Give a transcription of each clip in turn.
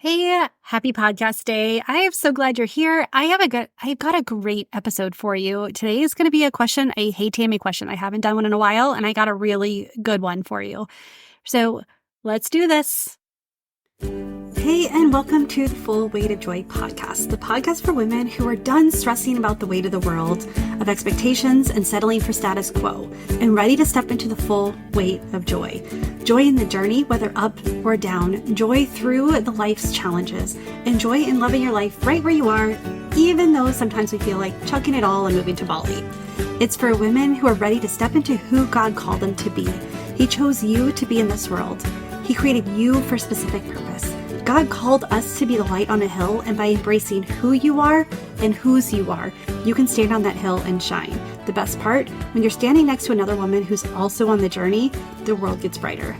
Hey, happy podcast day. I am so glad you're here. I've got a great episode for you. Today is going to be a question, a Hey Tami question. I haven't done one in a while, and I got a really good one for you. So let's do this. Hey, and welcome to the Full Weight of Joy podcast, the podcast for women who are done stressing about the weight of the world, of expectations and settling for status quo, and ready to step into the full weight of joy. Joy in the journey, whether up or down, joy through the life's challenges, and joy in loving your life right where you are, even though sometimes we feel like chucking it all and moving to Bali. It's for women who are ready to step into who God called them to be. He chose you to be in this world. He created you for a specific purpose. God called us to be the light on a hill, and by embracing who you are and whose you are, you can stand on that hill and shine. The best part, when you're standing next to another woman who's also on the journey, the world gets brighter.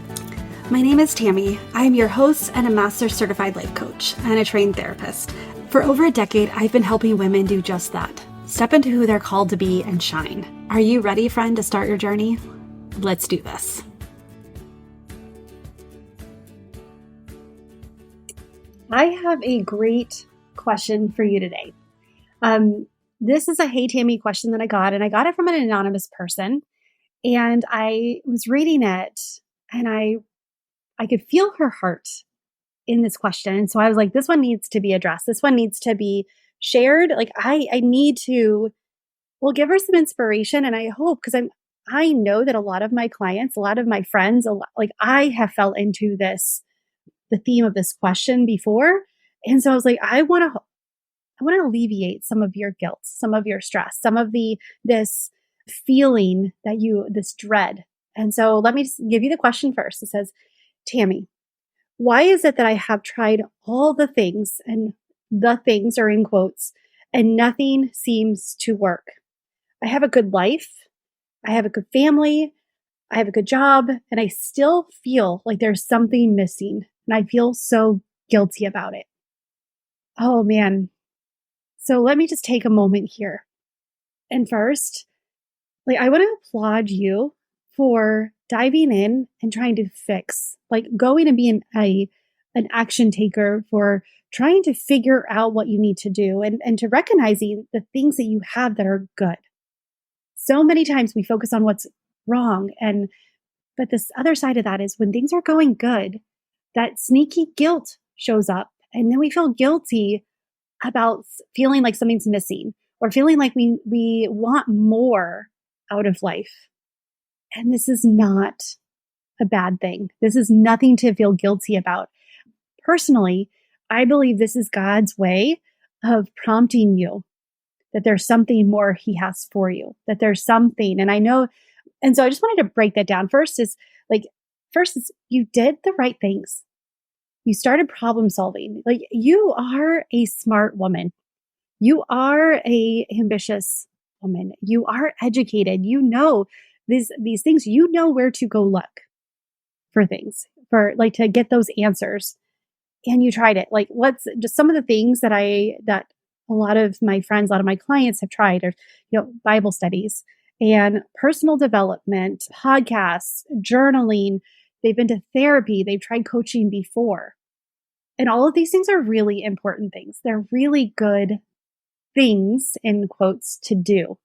My name is Tami. I am your host and a master certified life coach and a trained therapist. For over a decade, I've been helping women do just that. Step into who they're called to be and shine. Are you ready, friend, to start your journey? Let's do this. I have a great question for you today. This is a Hey Tami question that I got, and I got it from an anonymous person. And I was reading it, and I could feel her heart in this question. And so I was like, this one needs to be addressed. This one needs to be shared. Like I need to, give her some inspiration. And I hope, because I know that a lot of my clients, a lot of my friends, I have fell into the theme of this question before. And so I was like, I want to alleviate some of your guilt, some of your stress, some of this feeling this dread. And so let me just give you the question first. It says, Tami, why is it that I have tried all the things, and the things are in quotes, and nothing seems to work? I have a good life. I have a good family. I have a good job, and I still feel like there's something missing, and I feel so guilty about it. Oh man. So let me just take a moment here. And first, I want to applaud you for diving in and trying to fix, going and being an action taker for trying to figure out what you need to do and to recognizing the things that you have that are good. So many times we focus on what's wrong, but this other side of that is when things are going good, that sneaky guilt shows up, and then we feel guilty about feeling like something's missing or feeling like we want more out of life. And this is not a bad thing. This is nothing to feel guilty about. Personally, I believe this is God's way of prompting you that there's something more He has for you, that there's something. And I know, and so I just wanted to break that down. First is you did the right things. You started problem solving. You are a smart woman. You are a ambitious woman. You are educated. You know these things. You know where to go look for things, to get those answers. And you tried it. What's just some of the things that a lot of my friends, a lot of my clients have tried are, Bible studies and personal development, podcasts, journaling. They've been to therapy. They've tried coaching before. And all of these things are really important things. They're really good things, in quotes, to do.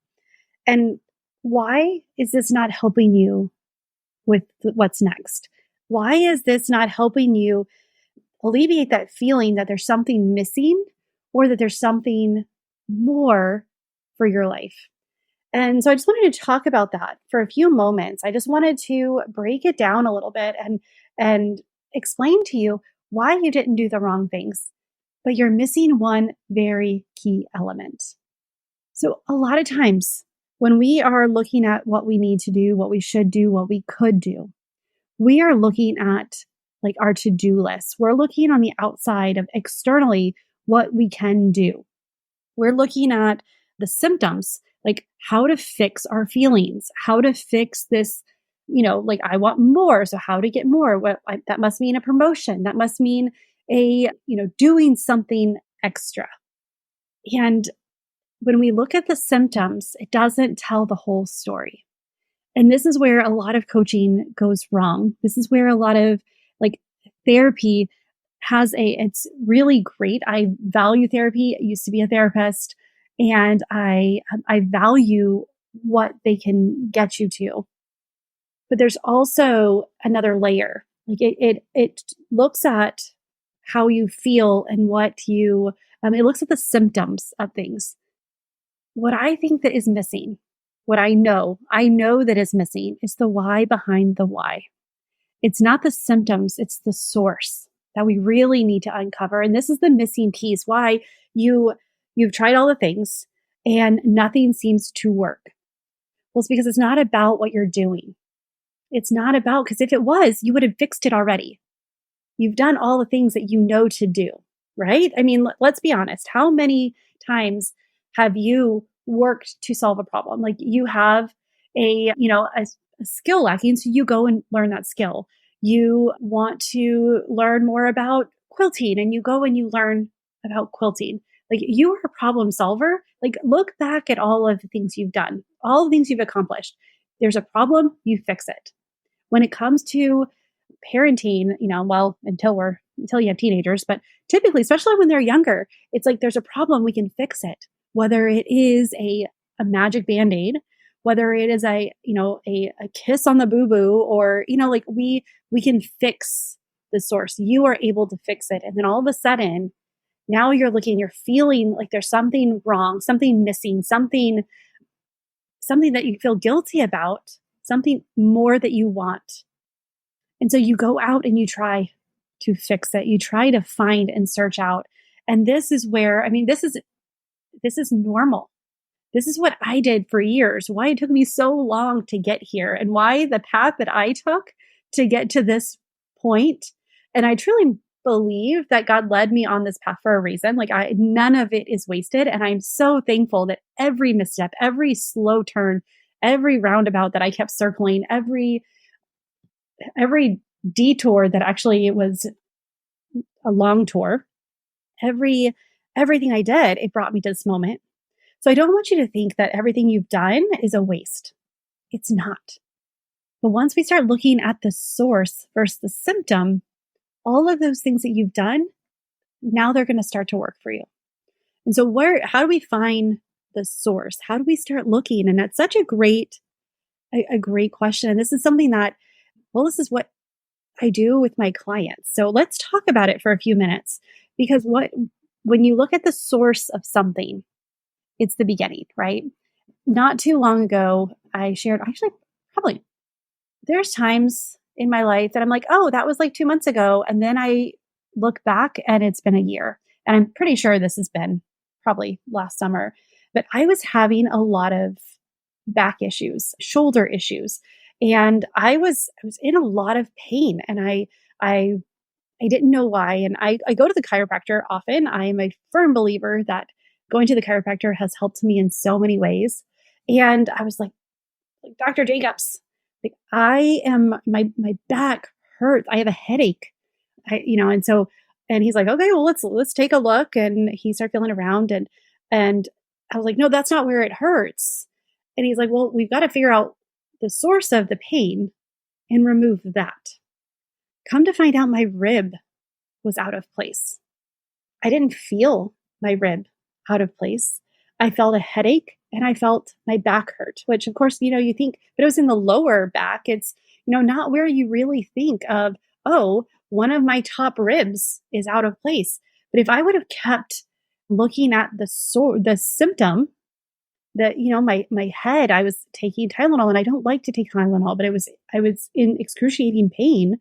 And why is this not helping you with what's next? Why is this not helping you alleviate that feeling that there's something missing or that there's something more for your life? And so I just wanted to talk about that for a few moments. I just wanted to break it down a little bit and explain to you why you didn't do the wrong things, but you're missing one very key element. So a lot of times when we are looking at what we need to do, what we should do, what we could do, we are looking at our to-do list. We're looking on the outside of externally what we can do. We're looking at the symptoms, how to fix our feelings, how to fix this, I want more. So how to get more? That must mean a promotion. That must mean doing something extra. And when we look at the symptoms, it doesn't tell the whole story. And this is where a lot of coaching goes wrong. This is where a lot of therapy it's really great. I value therapy. I used to be a therapist, and I value what they can get you to. But there's also another layer. Like it looks at how you feel and what you it looks at the symptoms of things. What I think that is missing, what I know that is missing is the why behind the why. It's not the symptoms, it's the source that we really need to uncover. And this is the missing piece why you've tried all the things and nothing seems to work. Well, it's because it's not about what you're doing. It's not about, because if it was, you would have fixed it already. You've done all the things that you know to do, right? I mean, let's be honest. How many times have you worked to solve a problem? Like you have a skill lacking, so you go and learn that skill. You want to learn more about quilting and you go and you learn about quilting. Like you are a problem solver. Like look back at all of the things you've done, all the things you've accomplished. There's a problem, you fix it. When it comes to parenting, well, until you have teenagers, but typically, especially when they're younger, it's like there's a problem, we can fix it. Whether it is a magic band-aid, whether it is a kiss on the boo-boo, or, like we can fix the source. You are able to fix it. And then all of a sudden, now you're feeling like there's something wrong, something missing, something that you feel guilty about, something more that you want. And so you go out and you try to fix it. You try to find and search out. And this is where, this is normal. This is what I did for years, why it took me so long to get here, and why the path that I took to get to this point. And I truly believe that God led me on this path for a reason. Like none of it is wasted. And I'm so thankful that every misstep, every slow turn, every roundabout that I kept circling, every detour that actually was a long tour, everything I did, it brought me to this moment. So I don't want you to think that everything you've done is a waste. It's not. But once we start looking at the source versus the symptom, all of those things that you've done, now they're going to start to work for you. And so how do we find the source? How do we start looking? And that's such a great question. And this is something that, this is what I do with my clients. So let's talk about it for a few minutes, because when you look at the source of something, it's the beginning, right? Not too long ago, I shared, actually, probably there's times in my life that I'm like, oh, that was like 2 months ago. And then I look back and it's been a year. And I'm pretty sure this has been probably last summer, but I was having a lot of back issues, shoulder issues. And I was in a lot of pain, and I didn't know why. And I go to the chiropractor often. I am a firm believer that going to the chiropractor has helped me in so many ways. And I was like Dr. Jacobs, like my back hurts. I have a headache. And he's like, okay, well, let's take a look. And he started feeling around, and I was like, no, that's not where it hurts. And he's like, well, we've got to figure out the source of the pain and remove that. Come to find out, my rib was out of place. I didn't feel my rib out of place. I felt a headache and I felt my back hurt, which of course, you think, but it was in the lower back. It's, not where you really think of, oh, one of my top ribs is out of place. But if I would have kept looking at the symptom, that, my head, I was taking Tylenol, and I don't like to take Tylenol, but I was in excruciating pain.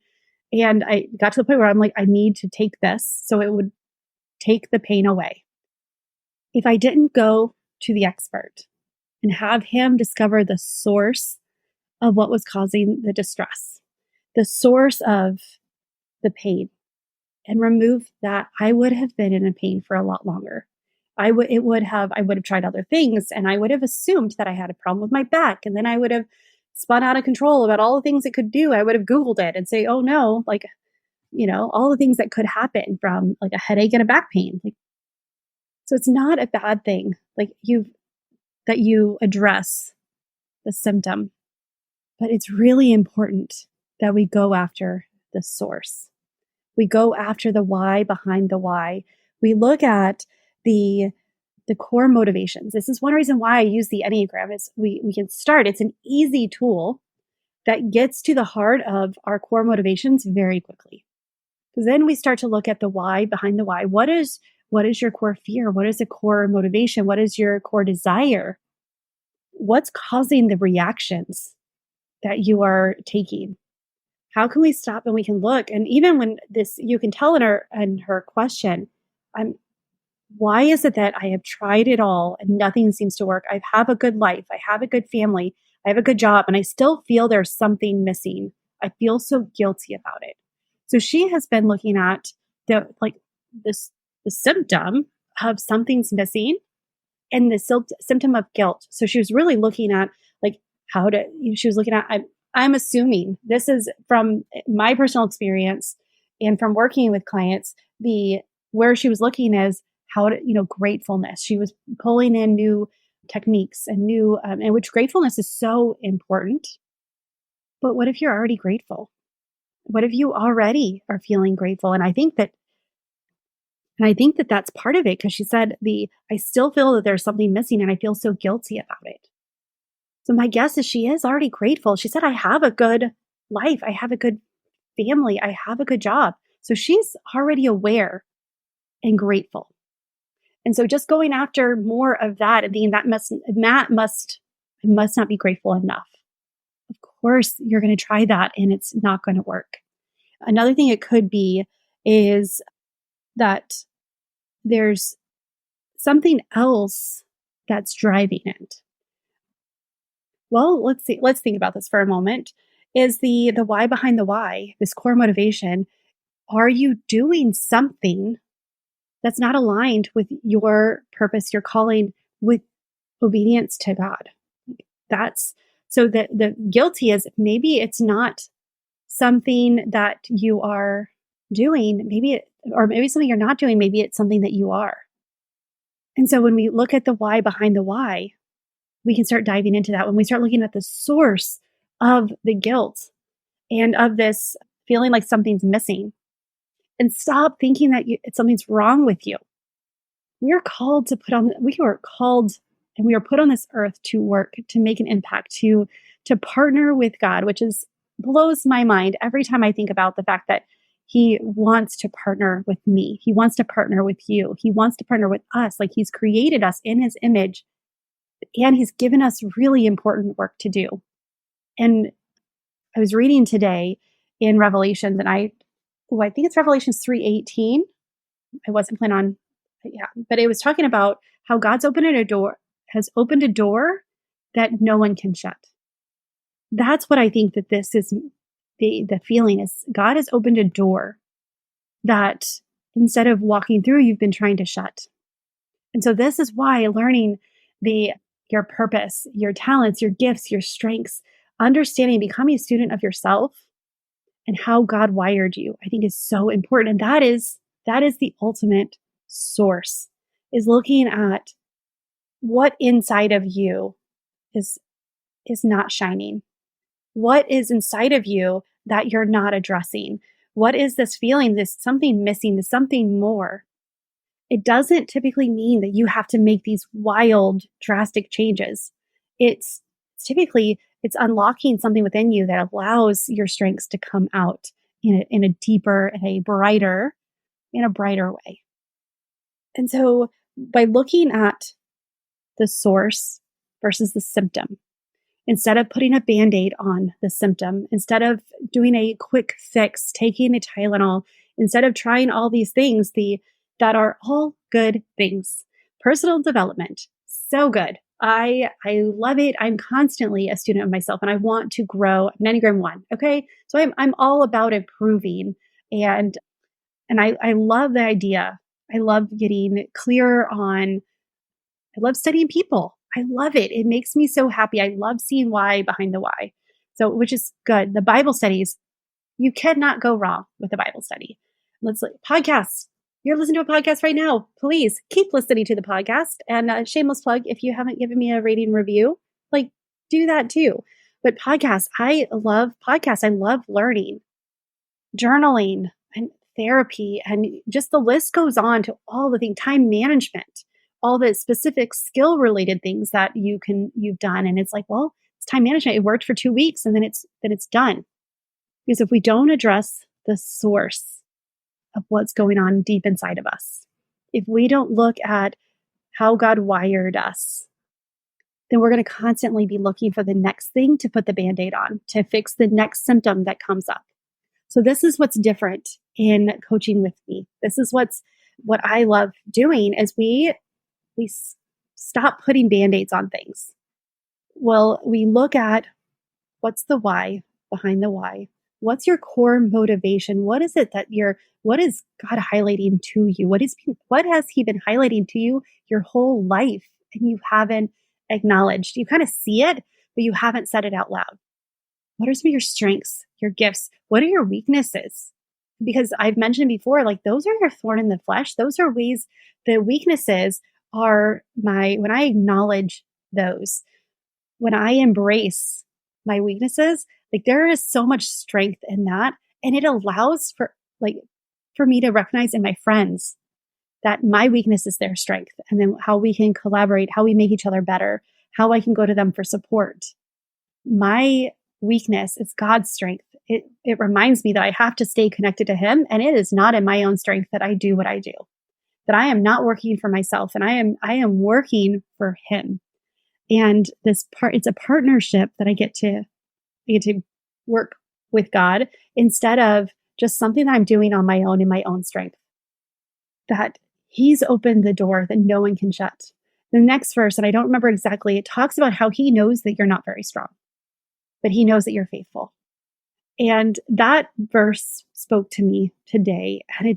And I got to the point where I'm like, I need to take this so it would take the pain away. If I didn't go to the expert and have him discover the source of what was causing the distress, the source of the pain, and remove that, I would have been in a pain for a lot longer. I would have tried other things, and I would have assumed that I had a problem with my back. And then I would have spun out of control about all the things it could do. I would have Googled it and say, oh no, all the things that could happen from like a headache and a back pain. So it's not a bad thing. That you address the symptom, but it's really important that we go after the source. We go after the why behind the why. We look at the core motivations. This is one reason why I use the Enneagram is we can start. It's an easy tool that gets to the heart of our core motivations very quickly. Because then we start to look at the why behind the why. What is your core fear? What is the core motivation? What is your core desire? What's causing the reactions that you are taking? How can we stop and we can look? And even when this, you can tell in her question, I'm why is it that I have tried it all and nothing seems to work? I have a good life. I have a good family. I have a good job, and I still feel there's something missing. I feel so guilty about it. So she has been looking at this the symptom of something's missing and the symptom of guilt. So she was really looking at like she was looking at, I'm assuming this is from my personal experience and from working with clients, where she was looking is how to, gratefulness. She was pulling in new techniques and and which gratefulness is so important. But what if you're already grateful? What if you already are feeling grateful? And I think that that's part of it, because she said I still feel that there's something missing and I feel so guilty about it. So my guess is she is already grateful. She said, I have a good life. I have a good family. I have a good job. So she's already aware and grateful. And so just going after more of that and being I must not be grateful enough. Of course, you're going to try that and it's not going to work. Another thing it could be is that there's something else that's driving it. Well, let's see. Let's think about this for a moment. Is the why behind the why, this core motivation, are you doing something that's not aligned with your purpose, your calling, with obedience to God? That's so the guilty is maybe it's not something that you are doing, or maybe something you're not doing, maybe it's something that you are. And so when we look at the why behind the why, we can start diving into that. When we start looking at the source of the guilt and of this feeling like something's missing, and stop thinking that something's wrong with you. We are called and we are put on this earth to work, to make an impact, to partner with God, which blows my mind every time I think about the fact that He wants to partner with me. He wants to partner with you. He wants to partner with us. Like He's created us in His image, and He's given us really important work to do. And I was reading today in Revelations, and I think it's Revelations 3:18. I wasn't planning on, but it was talking about how has opened a door that no one can shut. That's what I think that this is. The feeling is God has opened a door that instead of walking through, you've been trying to shut. And so this is why learning your purpose, your talents, your gifts, your strengths, understanding, becoming a student of yourself and how God wired you, I think is so important. And that is the ultimate source, is looking at what inside of you is not shining. What is inside of you that you're not addressing? What is this feeling, this something missing, this something more? It doesn't typically mean that you have to make these wild, drastic changes. It's typically unlocking something within you that allows your strengths to come out in a deeper and a brighter way. And so by looking at the source versus the symptom, instead of putting a Band-Aid on the symptom, instead of doing a quick fix, taking a Tylenol, instead of trying all these things, that are all good things. Personal development, so good. I love it. I'm constantly a student of myself, and I want to grow. I'm Enneagram 1. Okay, so I'm all about improving, and I love the idea. I love getting clearer on. I love studying people. I love it. It makes me so happy. I love seeing why behind the why. So, which is good. The Bible studies, you cannot go wrong with a Bible study. Podcasts. You're listening to a podcast right now. Please keep listening to the podcast. And shameless plug, if you haven't given me a rating review, do that too. But podcasts, I love podcasts. I love learning, journaling, and therapy, and just the list goes on to all the things, time management, all the specific skill related things that you've done. And it's like, well, it's time management. It worked for 2 weeks and then it's done. Because if we don't address the source of what's going on deep inside of us, if we don't look at how God wired us, then we're going to constantly be looking for the next thing to put the Band-Aid on, to fix the next symptom that comes up. So this is what's different in coaching with me. This is what I love doing is we stop putting Band-Aids on things. Well, we look at what's the why behind the why. What's your core motivation? What is it what is God highlighting to you? What has He been highlighting to you your whole life and you haven't acknowledged? You kind of see it, but you haven't said it out loud. What are some of your strengths, your gifts? What are your weaknesses? Because I've mentioned before, like those are your thorn in the flesh. Those are ways, the weaknesses are when I acknowledge those, when I embrace my weaknesses, like there is so much strength in that. And it allows for me to recognize in my friends that my weakness is their strength, and then how we can collaborate, how we make each other better, how I can go to them for support. My weakness is God's strength. It reminds me that I have to stay connected to Him, and it is not in my own strength that I do what I do. That I am not working for myself, and I am working for Him. And it's a partnership that I get to work with God instead of just something that I'm doing on my own in my own strength. That He's opened the door that no one can shut. The next verse, and I don't remember exactly, it talks about how He knows that you're not very strong, but He knows that you're faithful. And that verse spoke to me today. And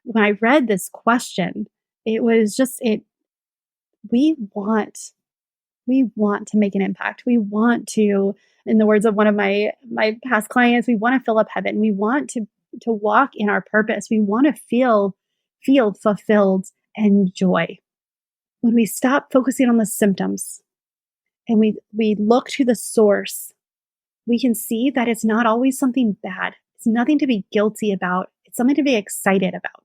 when I read this question, it was just, we want to make an impact. We want to, in the words of one of my past clients, we want to fill up heaven. We want to walk in our purpose. We want to feel fulfilled and joy. When we stop focusing on the symptoms and we look to the source, we can see that it's not always something bad. It's nothing to be guilty about. It's something to be excited about.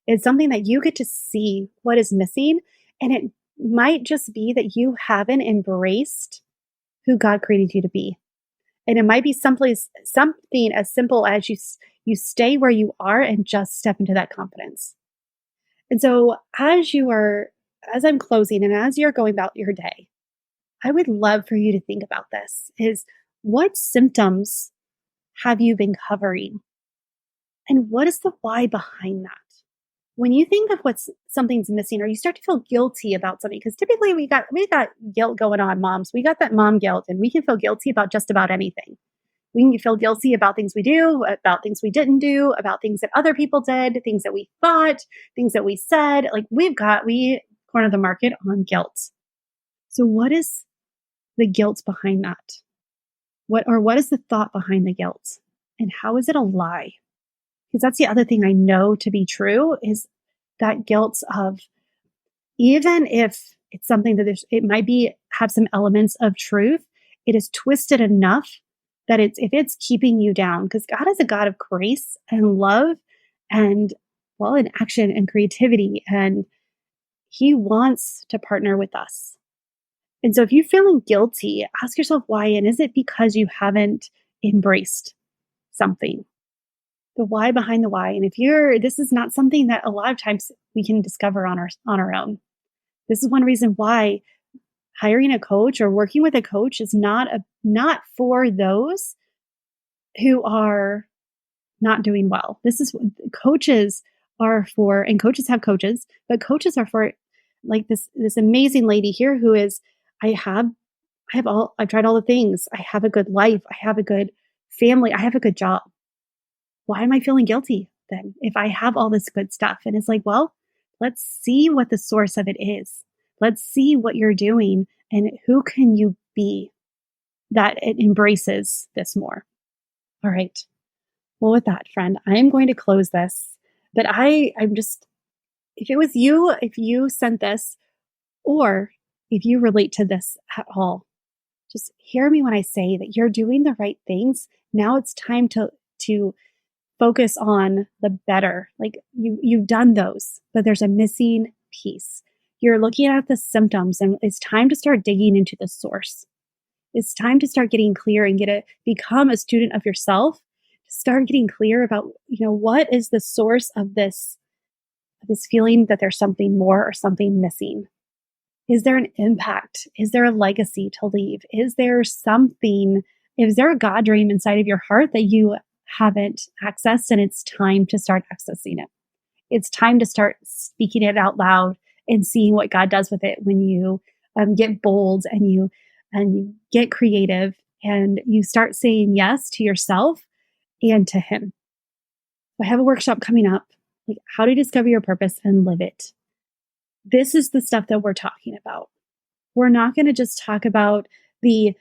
It's something that you get to see what is missing. And it might just be that you haven't embraced who God created you to be. And it might be something as simple as you stay where you are and just step into that confidence. And so as I'm closing and as you're going about your day, I would love for you to think about this is, what symptoms have you been covering? And what is the why behind that? When you think of something's missing, or you start to feel guilty about something, because typically we got guilt going on, moms. We got that mom guilt, and we can feel guilty about just about anything. We can feel guilty about things we do, about things we didn't do, about things that other people did, things that we thought, things that we said. Like we corner the market on guilt. So what is the guilt behind that? What is the thought behind the guilt? And how is it a lie? Because that's the other thing I know to be true, is that guilt of, even if it's something that it might have some elements of truth, it is twisted enough that if it's keeping you down, because God is a God of grace and love and, well, and action and creativity, and He wants to partner with us. And so if you're feeling guilty, ask yourself why, and is it because you haven't embraced something? The why behind the why. And this is not something that a lot of times we can discover on our own. This is one reason why hiring a coach or working with a coach is not for those who are not doing well. This is what coaches are for, and coaches have coaches, but coaches are for, like this amazing lady here who is, I've tried all the things. I have a good life. I have a good family. I have a good job. Why am I feeling guilty then if I have all this good stuff? And it's like, well, let's see what the source of it is. Let's see what you're doing and who can you be that it embraces this more. All right. Well, with that, friend, I am going to close this, but I'm just, if it was you, if you sent this, or if you relate to this at all, just hear me when I say that you're doing the right things. Now it's time to focus on the better. Like you've done those, but there's a missing piece. You're looking at the symptoms, and it's time to start digging into the source. It's time to start getting clear and become a student of yourself. Start getting clear about, what is the source of this feeling that there's something more or something missing. Is there an impact? Is there a legacy to leave? Is there a God dream inside of your heart that you haven't accessed, and it's time to start accessing it? It's time to start speaking it out loud and seeing what God does with it when you get bold and you get creative and you start saying yes to yourself and to Him. I have a workshop coming up, like how to discover your purpose and live it. This is the stuff that we're talking about. We're not going to just talk about the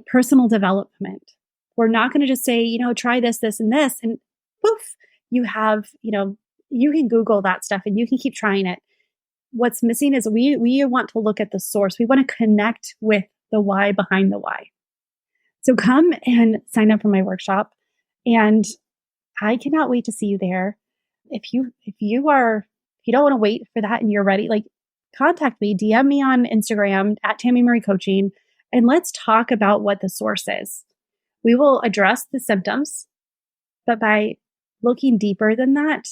personal development. We're not going to just say, try this, this, and this, and poof, you have, you can Google that stuff and you can keep trying it. What's missing is we want to look at the source. We want to connect with the why behind the why. So come and sign up for my workshop, and I cannot wait to see you there. If you don't want to wait for that and you're ready, contact me, DM me on Instagram at Tami Marie Coaching, and let's talk about what the source is. We will address the symptoms, but by looking deeper than that,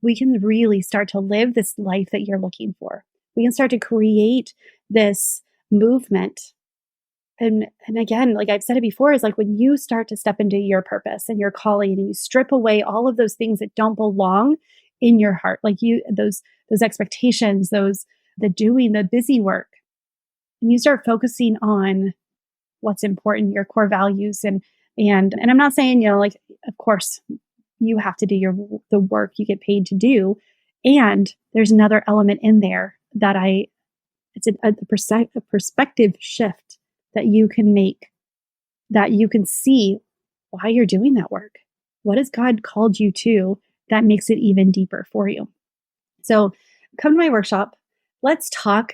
we can really start to live this life that you're looking for. We can start to create this movement. And again, like I've said it before, is like when you start to step into your purpose and your calling and you strip away all of those things that don't belong in your heart, like those expectations, the doing, the busy work, and you start focusing on what's important, your core values. And I'm not saying, of course you have to do the work you get paid to do. And there's another element in there that it's a perspective shift that you can make, that you can see why you're doing that work. What has God called you to that makes it even deeper for you? So come to my workshop. Let's talk,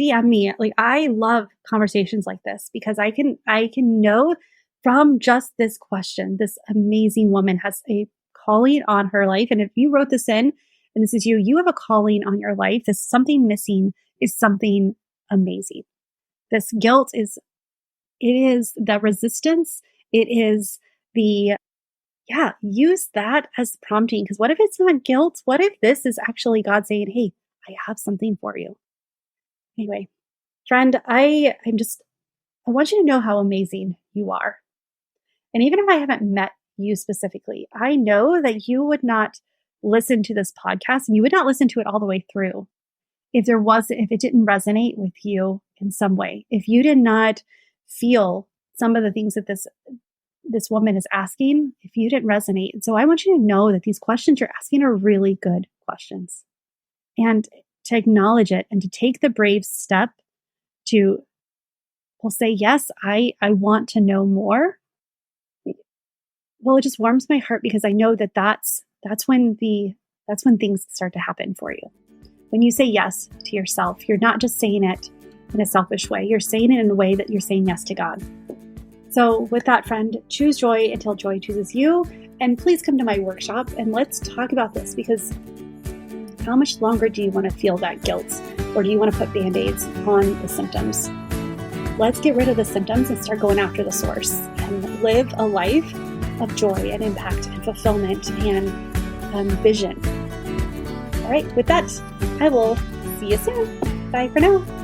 DM me. I love conversations like this because I can know from just this question, this amazing woman has a calling on her life. And if you wrote this in and this is you have a calling on your life. This something missing is something amazing. This guilt is the resistance. It is use that as prompting. Because what if it's not guilt? What if this is actually God saying, hey, I have something for you? Anyway, friend, I want you to know how amazing you are. And even if I haven't met you specifically, I know that you would not listen to this podcast and you would not listen to it all the way through if it didn't resonate with you in some way, if you did not feel some of the things that this woman is asking, if you didn't resonate. And so I want you to know that these questions you're asking are really good questions, and to acknowledge it and to take the brave step to say, yes, I want to know more. Well, it just warms my heart because I know that that's when things start to happen for you. When you say yes to yourself, you're not just saying it in a selfish way. You're saying it in a way that you're saying yes to God. So with that, friend, choose joy until joy chooses you. And please come to my workshop and let's talk about this, because how much longer do you want to feel that guilt? Or do you want to put Band-Aids on the symptoms? Let's get rid of the symptoms and start going after the source and live a life of joy and impact and fulfillment and vision. All right, with that, I will see you soon. Bye for now.